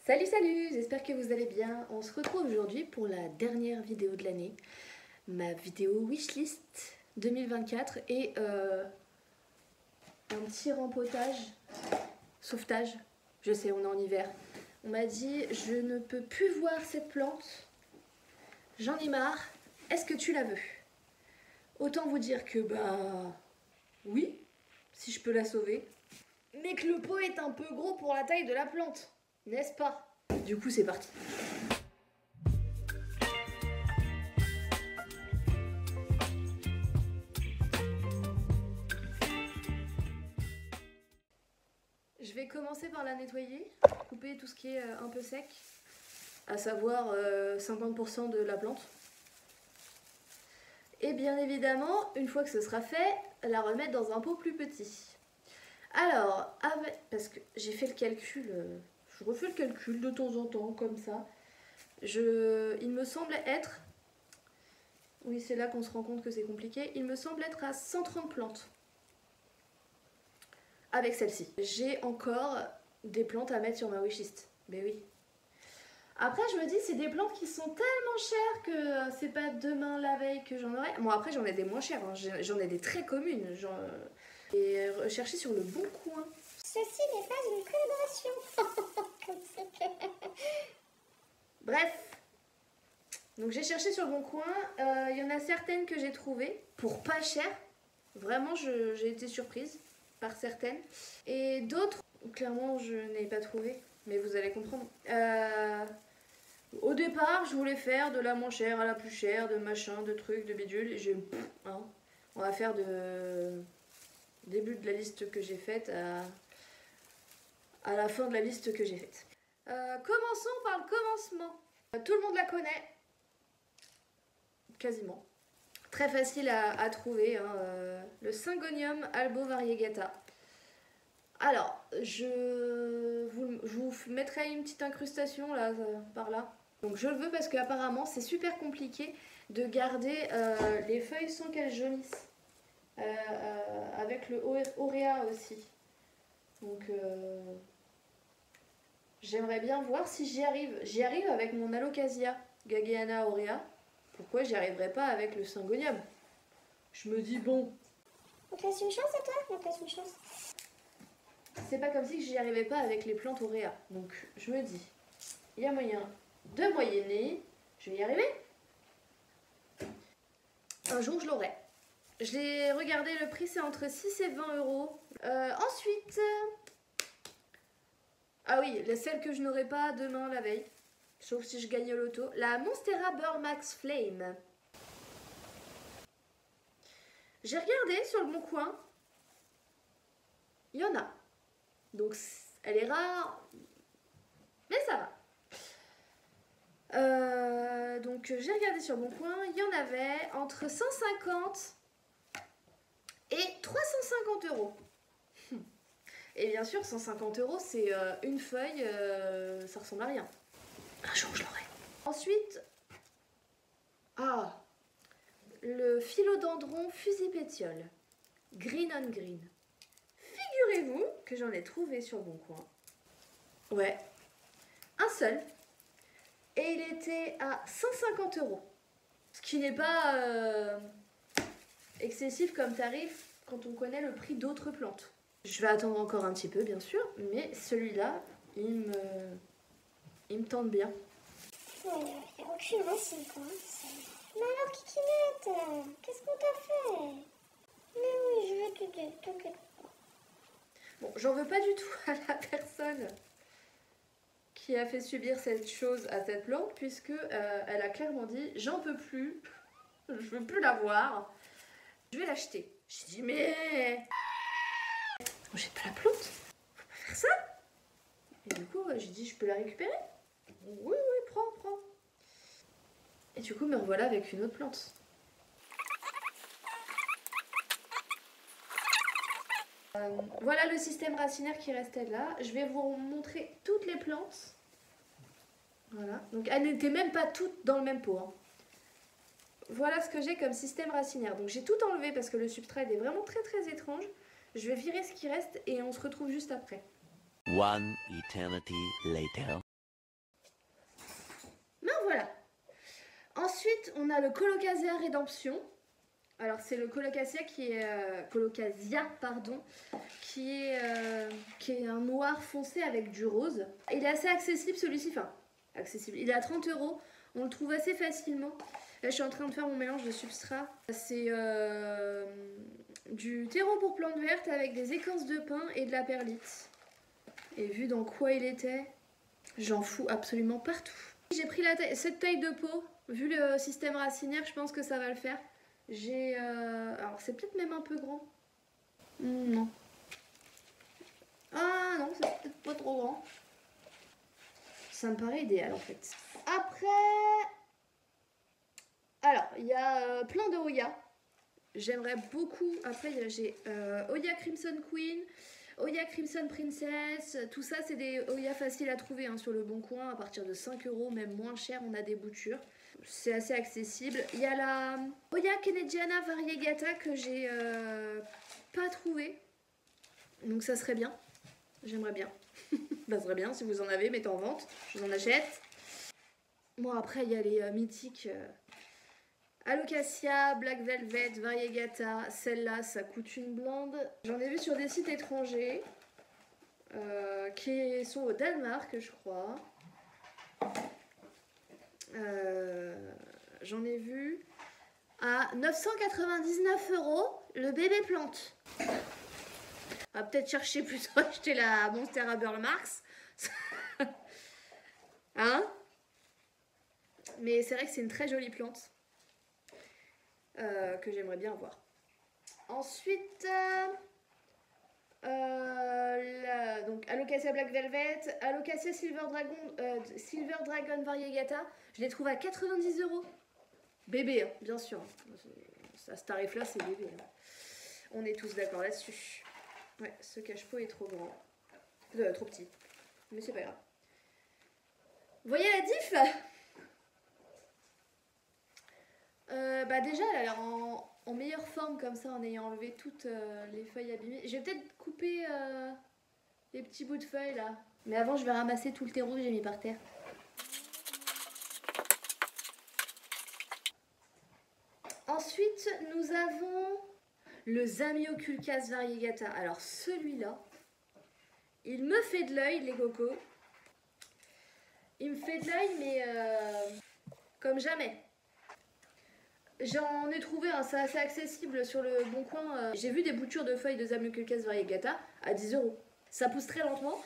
Salut, j'espère que vous allez bien. On se retrouve aujourd'hui pour la dernière vidéo de l'année, ma vidéo wishlist 2024 et un petit rempotage, sauvetage, je sais on est en hiver. On m'a dit je ne peux plus voir cette plante, j'en ai marre, est-ce que tu la veux? Autant vous dire que oui, si je peux la sauver, mais que le pot est un peu gros pour la taille de la plante, n'est-ce pas? Du coup c'est parti. Je vais commencer par la nettoyer, couper tout ce qui est un peu sec, à savoir 50% de la plante. Et bien évidemment, une fois que ce sera fait, la remettre dans un pot plus petit. Alors, parce que j'ai fait le calcul, je refais le calcul de temps en temps, comme ça. Il me semble être, oui c'est là qu'on se rend compte que c'est compliqué, il me semble être à 130 plantes. Avec celle-ci. J'ai encore des plantes à mettre sur ma wishlist. Mais oui. Après, je me dis, c'est des plantes qui sont tellement chères que c'est pas demain, la veille que j'en aurai. Bon, après, j'en ai des moins chères. Hein. J'en ai des très communes. Et rechercher sur le bon coin. Ceci n'est pas une collaboration. Bref. Donc, j'ai cherché sur le bon coin. Il y en a certaines que j'ai trouvées pour pas cher. Vraiment, j'ai été surprise par certaines. Et d'autres, clairement, je n'ai pas trouvé. Mais vous allez comprendre. Au départ, je voulais faire de la moins chère à la plus chère, de machin, de trucs, de bidule. Et j'ai... Hein, on va faire de début de la liste que j'ai faite à la fin de la liste que j'ai faite. Commençons par le commencement. Tout le monde la connaît. Quasiment. Très facile à trouver. Hein, le Syngonium albo variegata. Alors, je vous mettrai une petite incrustation là, par là. Donc je le veux parce qu'apparemment c'est super compliqué de garder les feuilles sans qu'elles jaunissent. Avec le auréa aussi. Donc j'aimerais bien voir si j'y arrive. J'y arrive avec mon Alocasia Gageana aurea. Pourquoi j'y arriverais pas avec le Syngonium? Je me dis bon. On te laisse une chance à toi? On te laisse une chance. C'est pas comme si j'y arrivais pas avec les plantes auréa. Donc je me dis, il y a moyen de moyenner. Je vais y arriver. Un jour je l'aurai. Je l'ai regardé, le prix c'est entre 6 et 20 euros. Ensuite, ah oui, celle que je n'aurai pas demain la veille, sauf si je gagne au loto, la Monstera Burmax Flame. J'ai regardé sur le bon coin, il y en a. Donc elle est rare, mais ça va. Donc j'ai regardé sur mon coin, il y en avait entre 150 et 350 euros. Et bien sûr, 150 euros, c'est une feuille, ça ressemble à rien. Un jour, je l'aurai. Ensuite, le philodendron fusipétiole, green on green. Figurez-vous que j'en ai trouvé sur le bon coin. Ouais, un seul. Et il était à 150 euros. Ce qui n'est pas excessif comme tarif quand on connaît le prix d'autres plantes. Je vais attendre encore un petit peu, bien sûr, mais celui-là, il me tente bien. Il n'y a aucune racine, quoi. Mais alors, Kikinette, qu'est-ce qu'on t'a fait? Mais oui, je vais t'aider, t'inquiète pas. Bon, j'en veux pas du tout à la personne qui a fait subir cette chose à cette plante, puisque elle a clairement dit « J'en peux plus, je veux plus la voir, je vais l'acheter. » J'ai dit « Mais... j'ai pas la plante, faut pas faire ça !» Et du coup, j'ai dit « Je peux la récupérer ?» Oui, prends. Et du coup, me revoilà avec une autre plante. Voilà le système racinaire qui restait là. Je vais vous montrer toutes les plantes. Voilà. Donc elles n'étaient même pas toutes dans le même pot. Hein. Voilà ce que j'ai comme système racinaire. Donc j'ai tout enlevé parce que le substrat est vraiment très très étrange. Je vais virer ce qui reste et on se retrouve juste après. One eternity later. Ensuite, on a le Colocasia Rédemption. Alors c'est le Colocasia qui est Colocasia pardon, qui est un noir foncé avec du rose. Il est assez accessible celui-ci, enfin accessible. Il est à 30 €. On le trouve assez facilement. Là, je suis en train de faire mon mélange de substrat. C'est du terreau pour plantes vertes avec des écorces de pin et de la perlite. Et vu dans quoi il était, j'en fous absolument partout. J'ai pris cette taille de pot. Vu le système racinaire, je pense que ça va le faire. J'ai... alors c'est peut-être même un peu grand. Non. Ah non, c'est peut-être pas trop grand. Ça me paraît idéal en fait. Après... Alors, il y a plein de Oya. J'aimerais beaucoup... Après, j'ai Oya Crimson Queen, Oya Crimson Princess. Tout ça, c'est des Oya faciles à trouver hein, sur le Bon Coin. À partir de 5 €, même moins cher, on a des boutures. C'est assez accessible. Il y a la Oya Canadiana Variegata que j'ai pas trouvé. Donc ça serait bien. J'aimerais bien. Ça serait bien si vous en avez, mettez en vente. Je vous en achète. Bon après il y a les mythiques Alocasia, Black Velvet, Variegata. Celle-là ça coûte une blinde. J'en ai vu sur des sites étrangers. Qui sont au Danemark je crois. J'en ai vu à 999 € le bébé plante. On va peut-être chercher plutôt acheter la Monstera Burle Marx. Hein? Mais c'est vrai que c'est une très jolie plante que j'aimerais bien avoir. Ensuite, donc Alocasia Black Velvet, Alocasia Silver Dragon Variegata, je les trouve à 90 €. Bébé, hein, bien sûr. À ce tarif-là, c'est bébé. Hein. On est tous d'accord là-dessus. Ouais, ce cache-pot est trop grand. Trop petit. Mais c'est pas grave. Vous voyez la diff bah déjà, elle a l'air en meilleure forme comme ça, en ayant enlevé toutes les feuilles abîmées. Je vais peut-être couper les petits bouts de feuilles là. Mais avant, je vais ramasser tout le terreau que j'ai mis par terre. Ensuite, nous avons le Zamioculcas Variegata. Alors celui-là, il me fait de l'œil, les cocos. Il me fait de l'œil, mais comme jamais. J'en ai trouvé un, c'est assez accessible sur le Bon Coin. J'ai vu des boutures de feuilles de Zamioculcas Variegata à 10 €. Ça pousse très lentement.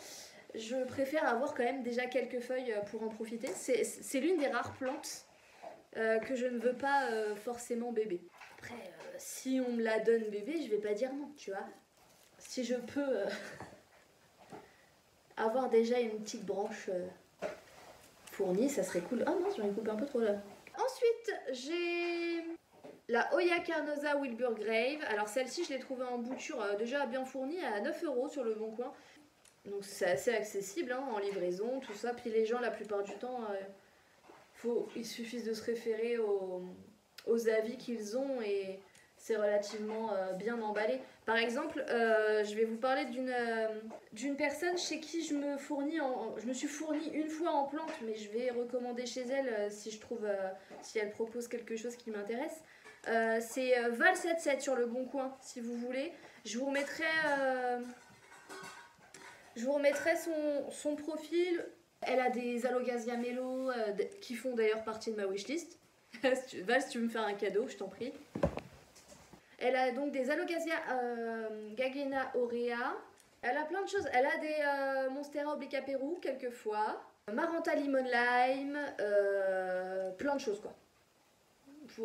Je préfère avoir quand même déjà quelques feuilles pour en profiter. C'est l'une des rares plantes que je ne veux pas forcément bébé. Après, si on me la donne bébé, je vais pas dire non, tu vois. Si je peux avoir déjà une petite branche fournie, ça serait cool. Ah non, j'en ai coupé un peu trop là. Ensuite, j'ai la Oya Carnosa Wilbur Grave. Alors celle-ci, je l'ai trouvée en bouture déjà bien fournie à 9 € sur le Bon Coin. Donc c'est assez accessible hein, en livraison, tout ça. Puis les gens, la plupart du temps, il suffit de se référer aux avis qu'ils ont et c'est relativement bien emballé. Par exemple, je vais vous parler d'une personne chez qui je me suis fournie une fois en plante, mais je vais recommander chez elle si je trouve, si elle propose quelque chose qui m'intéresse. C'est Val77 sur le Bon Coin, si vous voulez. Je vous remettrai son profil. Elle a des Alocasia Mello qui font d'ailleurs partie de ma wishlist. Val, si tu veux me faire un cadeau, je t'en prie. Elle a donc des Alocasia Gagena Aurea. Elle a plein de choses. Elle a des Monstera Oblica Peru, quelquefois. Maranta Lemon Lime. Plein de choses, quoi.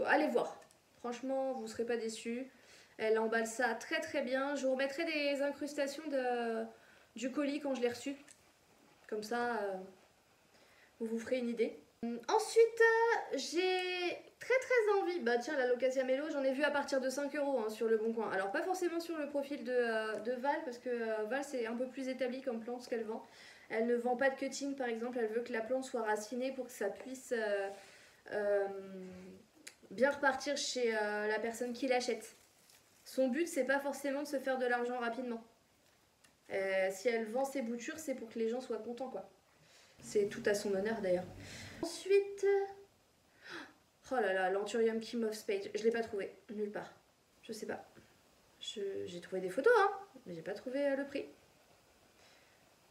Allez voir. Franchement, vous ne serez pas déçus. Elle emballe ça très très bien. Je vous remettrai des incrustations du colis quand je l'ai reçu. Comme ça, vous vous ferez une idée. Ensuite, j'ai très envie. Bah tiens, la Locasia Mello, j'en ai vu à partir de 5 € hein, sur le Bon Coin. Alors pas forcément sur le profil de Val, parce que Val c'est un peu plus établi comme plante ce qu'elle vend. Elle ne vend pas de cutting par exemple, elle veut que la plante soit racinée pour que ça puisse bien repartir chez la personne qui l'achète. Son but c'est pas forcément de se faire de l'argent rapidement. Si elle vend ses boutures, c'est pour que les gens soient contents quoi. C'est tout à son honneur d'ailleurs. Ensuite, Oh là là, l'Anthurium King of Spades, je l'ai pas trouvé, nulle part. Je sais pas. J'ai trouvé des photos, hein, mais j'ai pas trouvé le prix.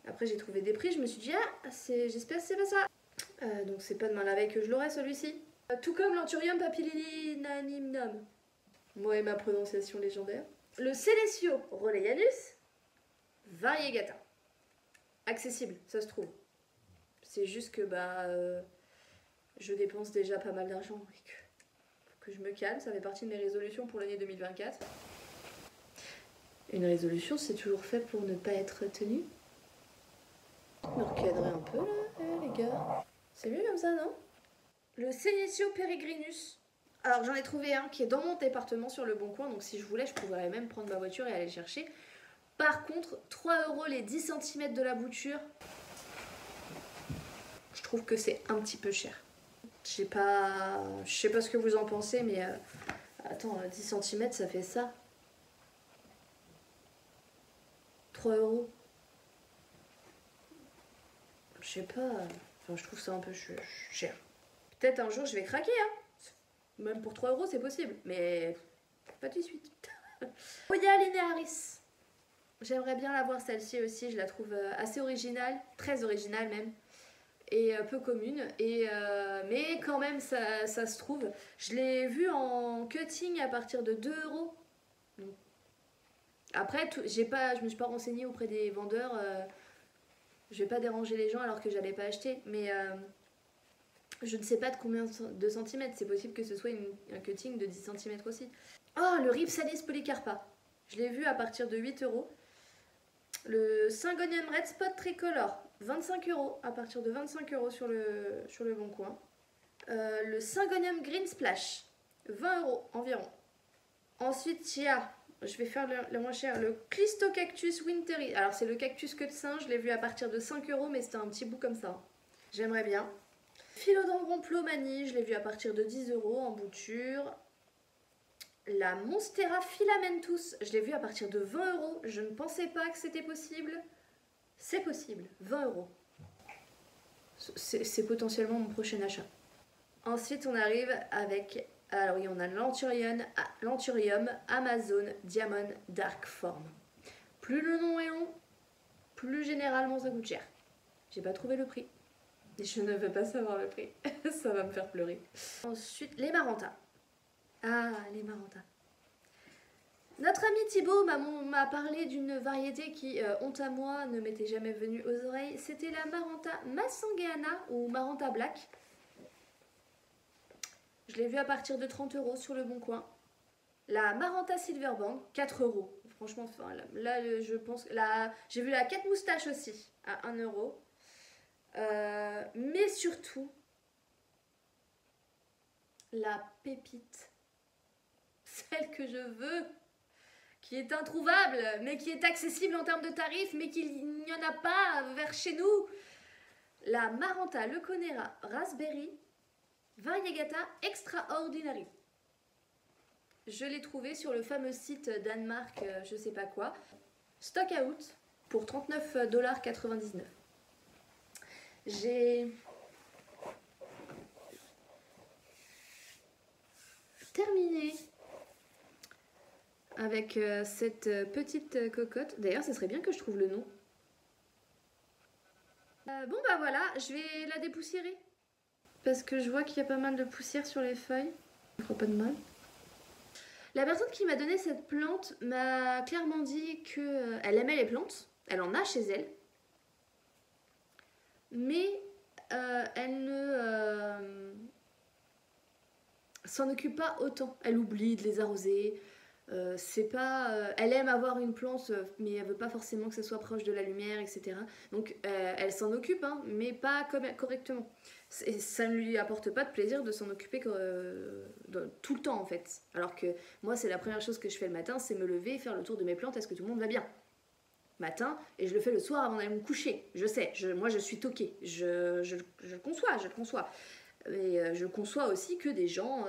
Après j'ai trouvé des prix, je me suis dit, ah, j'espère que c'est pas ça. Donc c'est pas demain la veille que je l'aurai celui-ci. Tout comme l'Anthurium papillinanimnum. Moi et ma prononciation légendaire. Le Célesio Rolleianus variegata. Accessible, ça se trouve. C'est juste que je dépense déjà pas mal d'argent et que faut que je me calme. Ça fait partie de mes résolutions pour l'année 2024. Une résolution, c'est toujours fait pour ne pas être tenu. Me recadrer un peu là, les gars. C'est mieux comme ça, non? Le Senecio peregrinus. Alors j'en ai trouvé un qui est dans mon département sur le Bon Coin, donc si je voulais, je pourrais même prendre ma voiture et aller le chercher. Par contre, 3 € les 10 cm de la bouture. Je trouve que c'est un petit peu cher. Je sais pas ce que vous en pensez, mais attends, 10 cm ça fait ça. 3 €. Je sais pas, enfin je trouve ça un peu cher. Peut-être un jour je vais craquer, hein. Même pour 3 € c'est possible, mais pas tout de suite. Oya linearis. J'aimerais bien la voir celle-ci aussi, je la trouve assez originale, très originale même. Et peu commune, mais quand même ça se trouve. Je l'ai vue en cutting à partir de 2 €. Donc, après, je me suis pas renseignée auprès des vendeurs. Je vais pas déranger les gens alors que j'allais pas acheter, mais je ne sais pas de combien de centimètres. C'est possible que ce soit un cutting de 10 cm aussi. Oh, le Ripsalis polycarpa. Je l'ai vu à partir de 8 €. Le Syngonium Red Spot Tricolor, 25 € à partir de 25 € sur le Bon Coin. Le Syngonium Green Splash, 20 € environ. Ensuite, il y a, je vais faire le moins cher, le Clistocactus Wintery. Alors, c'est le cactus queue de singe, je l'ai vu à partir de 5 €, mais c'était un petit bout comme ça. J'aimerais bien. Philodendron Plomanie, je l'ai vu à partir de 10 € en bouture. La Monstera Filamentus, je l'ai vu à partir de 20 €. Je ne pensais pas que c'était possible. C'est possible, 20 €. C'est potentiellement mon prochain achat. Ensuite, on arrive avec... Alors oui, on a l'Anthurium Amazon Diamond Dark Form. Plus le nom est long, plus généralement ça coûte cher. J'ai pas trouvé le prix. Et je ne veux pas savoir le prix. Ça va me faire pleurer. Ensuite, les Maranta. Ah, les Maranta. Notre ami Thibaut m'a parlé d'une variété qui, honte à moi, ne m'était jamais venue aux oreilles. C'était la Maranta Massangeana ou Maranta Black. Je l'ai vue à partir de 30 € sur le Bon Coin. La Maranta Silverband, 4 €. Franchement, là je pense... J'ai vu la 4 moustaches aussi, à 1 €. Mais surtout, la pépite. Celle que je veux, qui est introuvable, mais qui est accessible en termes de tarifs, mais qu'il n'y en a pas vers chez nous. La Maranta Leconera Raspberry Variegata Extraordinary. Je l'ai trouvée sur le fameux site Danemark, je sais pas quoi. Stock out pour 39,99 $. J'ai terminé avec cette petite cocotte. D'ailleurs, ce serait bien que je trouve le nom. Bon bah voilà, je vais la dépoussiérer. Parce que je vois qu'il y a pas mal de poussière sur les feuilles. Ça ne fera pas de mal. La personne qui m'a donné cette plante m'a clairement dit qu'elle aimait les plantes. Elle en a chez elle. Mais elle ne s'en occupe pas autant. Elle oublie de les arroser. Elle aime avoir une plante, mais elle veut pas forcément que ce soit proche de la lumière, etc. Donc elle s'en occupe, hein, mais pas correctement. Et ça ne lui apporte pas de plaisir de s'en occuper tout le temps en fait. Alors que moi, c'est la première chose que je fais le matin, c'est me lever et faire le tour de mes plantes. Est-ce que tout le monde va bien? Matin, et je le fais le soir avant d'aller me coucher. Je sais, moi je suis toquée. Je le conçois. Et je conçois aussi que des gens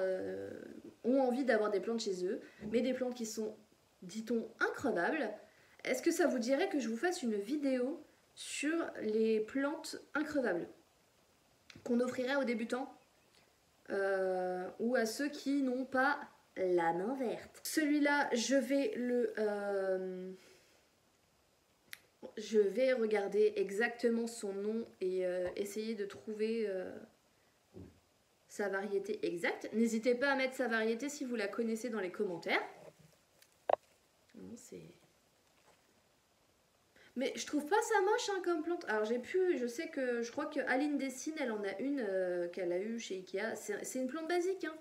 ont envie d'avoir des plantes chez eux, mais des plantes qui sont, dit-on, increvables. Est-ce que ça vous dirait que je vous fasse une vidéo sur les plantes increvables qu'on offrirait aux débutants? ou à ceux qui n'ont pas la main verte. Celui-là, je vais regarder exactement son nom et essayer de trouver sa variété exacte. N'hésitez pas à mettre sa variété si vous la connaissez dans les commentaires. Non, mais je trouve pas ça moche hein, comme plante. Alors je crois que Aline Dessine, elle en a une qu'elle a eue chez Ikea. C'est une plante basique, hein.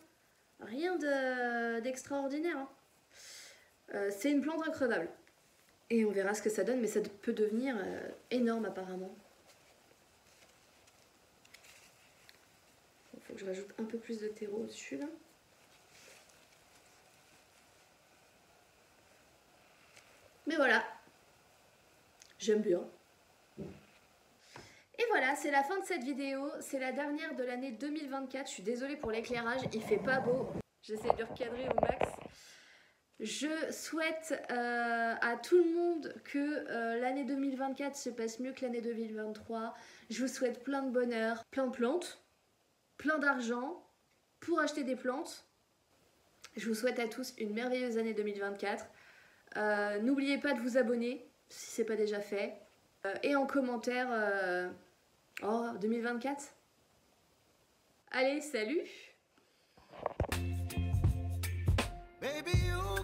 Rien d'extraordinaire. Hein. C'est une plante increvable. Et on verra ce que ça donne, mais ça peut devenir énorme apparemment. Il faut que je rajoute un peu plus de terreau au-dessus là. Mais voilà, j'aime bien. Et voilà, c'est la fin de cette vidéo. C'est la dernière de l'année 2024. Je suis désolée pour l'éclairage, il fait pas beau. J'essaie de recadrer au max. Je souhaite à tout le monde que l'année 2024 se passe mieux que l'année 2023. Je vous souhaite plein de bonheur, plein de plantes, plein d'argent pour acheter des plantes. Je vous souhaite à tous une merveilleuse année 2024. N'oubliez pas de vous abonner si ce n'est pas déjà fait. Et en commentaire, 2024. Allez, salut! Baby, you